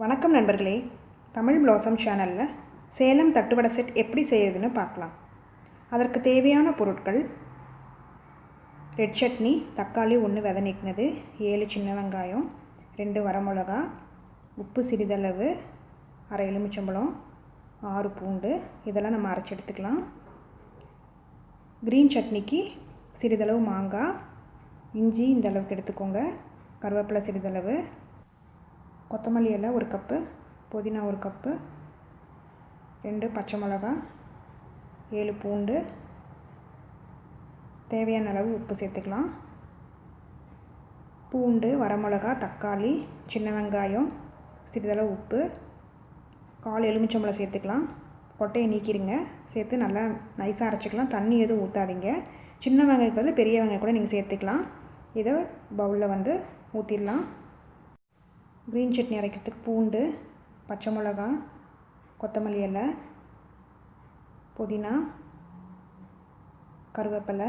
வணக்கம் நண்பர்களே, தமிழ் பிளாசம் சேனலில் சேலம் தட்டுவடை செட் எப்படி செய்யுதுன்னு பார்க்கலாம். அதற்கு தேவையான பொருட்கள்: ரெட் சட்னி, தக்காளி 1 விதை நீக்கினது, 7 சின்ன வெங்காயம், 2 வரமிளகா, உப்பு சிறிதளவு, அரை எலுமிச்சம்பழம், 6 பூண்டு, இதெல்லாம் நம்ம அரைச்சி எடுத்துக்கலாம். க்ரீன் சட்னிக்கு சிறிதளவு மாங்காய், இஞ்சி இந்த அளவுக்கு எடுத்துக்கோங்க, கருவேப்பிலை சிறிதளவு, கொத்தமல்லி இலை 1 கப்பு, புதினா 1 கப்பு, 2 பச்சை மிளகா, 7 பூண்டு, தேவையான அளவு உப்பு சேர்த்துக்கலாம். பூண்டு, வரமிளகா, தக்காளி, சின்ன வெங்காயம், சிறிதளவு உப்பு, 1/4 எலுமிச்சம்பழம் சேர்த்துக்கலாம். கொட்டையை நீக்கிடுங்க, சேர்த்து நல்லா நைஸாக அரைச்சிக்கலாம். தண்ணி எதுவும் ஊற்றாதீங்க. சின்ன வெங்காயத்துக்கு பதில் பெரிய வெங்காயம் கூட நீங்கள் சேர்த்துக்கலாம். இதை பவுலில் ஊற்றிடலாம். க்ரீன் சட்னி அரைக்கிறதுக்கு பூண்டு, பச்சை மிளகா, கொத்தமல்லி இலை, புதினா, கருவேப்பிலை,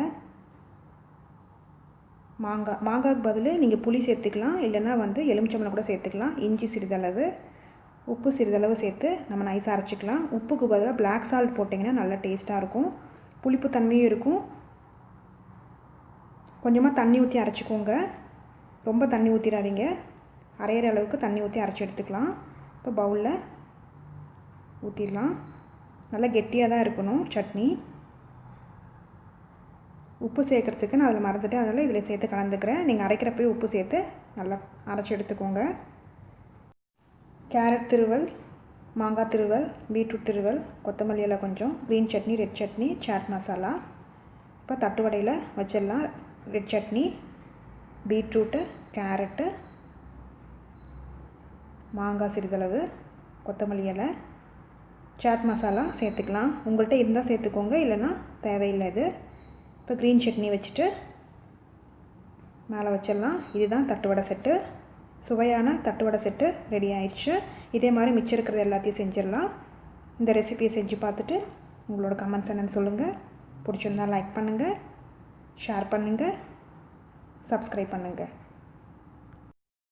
மாங்காய்க்கு பதில் நீங்கள் புளி சேர்த்துக்கலாம், இல்லைன்னா எலுமிச்சம்பழம் கூட சேர்த்துக்கலாம். இஞ்சி சிறிதளவு, உப்பு சிறிதளவு சேர்த்து நம்ம நைஸாக அரைச்சிக்கலாம். உப்புக்கு பதிலாக பிளாக் சால்ட் போட்டிங்கன்னா நல்லா டேஸ்ட்டாக இருக்கும், புளிப்பு தன்மையும் இருக்கும். கொஞ்சமாக தண்ணி ஊற்றி அரைச்சிக்கோங்க, ரொம்ப தண்ணி ஊற்றிடாதீங்க. அரையிற அளவுக்கு தண்ணி ஊற்றி அரைச்சி எடுத்துக்கலாம். இப்போ பவுலில் ஊற்றிடலாம். நல்லா கெட்டியாக தான் இருக்கணும் சட்னி. உப்பு சேர்க்குறதுக்கு நான் அதில் மறந்துட்டேன், அதனால் இதில் சேர்த்து கலந்துக்கிறேன். நீங்கள் அரைக்கிறப்பவே உப்பு சேர்த்து நல்லா அரைச்சி எடுத்துக்கோங்க. கேரட் திருவல், மாங்காய் திருவல், பீட்ரூட் திருவல், கொத்தமல்லி இலை கொஞ்சம், க்ரீன் சட்னி, ரெட் சட்னி, சாட் மசாலா. இப்போ தட்டு வடையில் வச்சிடலாம். ரெட் சட்னி, பீட்ரூட்டு, கேரட்டு, மாங்காய் சிறிதளவு, கொத்தமல்லி இலை, சாட் மசாலா சேர்த்துக்கலாம். உங்கள்கிட்ட இருந்தால் சேர்த்துக்கோங்க, இல்லைன்னா தேவையில்லை இது. இப்போ க்ரீன் சட்னி வச்சுட்டு மேலே வச்சிடலாம். இதுதான் தட்டுவடை செட்டு. சுவையான தட்டுவடை செட்டு ரெடி ஆயிடுச்சு. இதே மாதிரி மிச்சம் இருக்கிறது எல்லாத்தையும் செஞ்சிடலாம். இந்த ரெசிபியை செஞ்சு பார்த்துட்டு உங்களோட கமெண்ட்ஸ் என்னென்னு சொல்லுங்கள். பிடிச்சிருந்தால் லைக் பண்ணுங்கள், ஷேர் பண்ணுங்கள், சப்ஸ்கிரைப் பண்ணுங்கள்.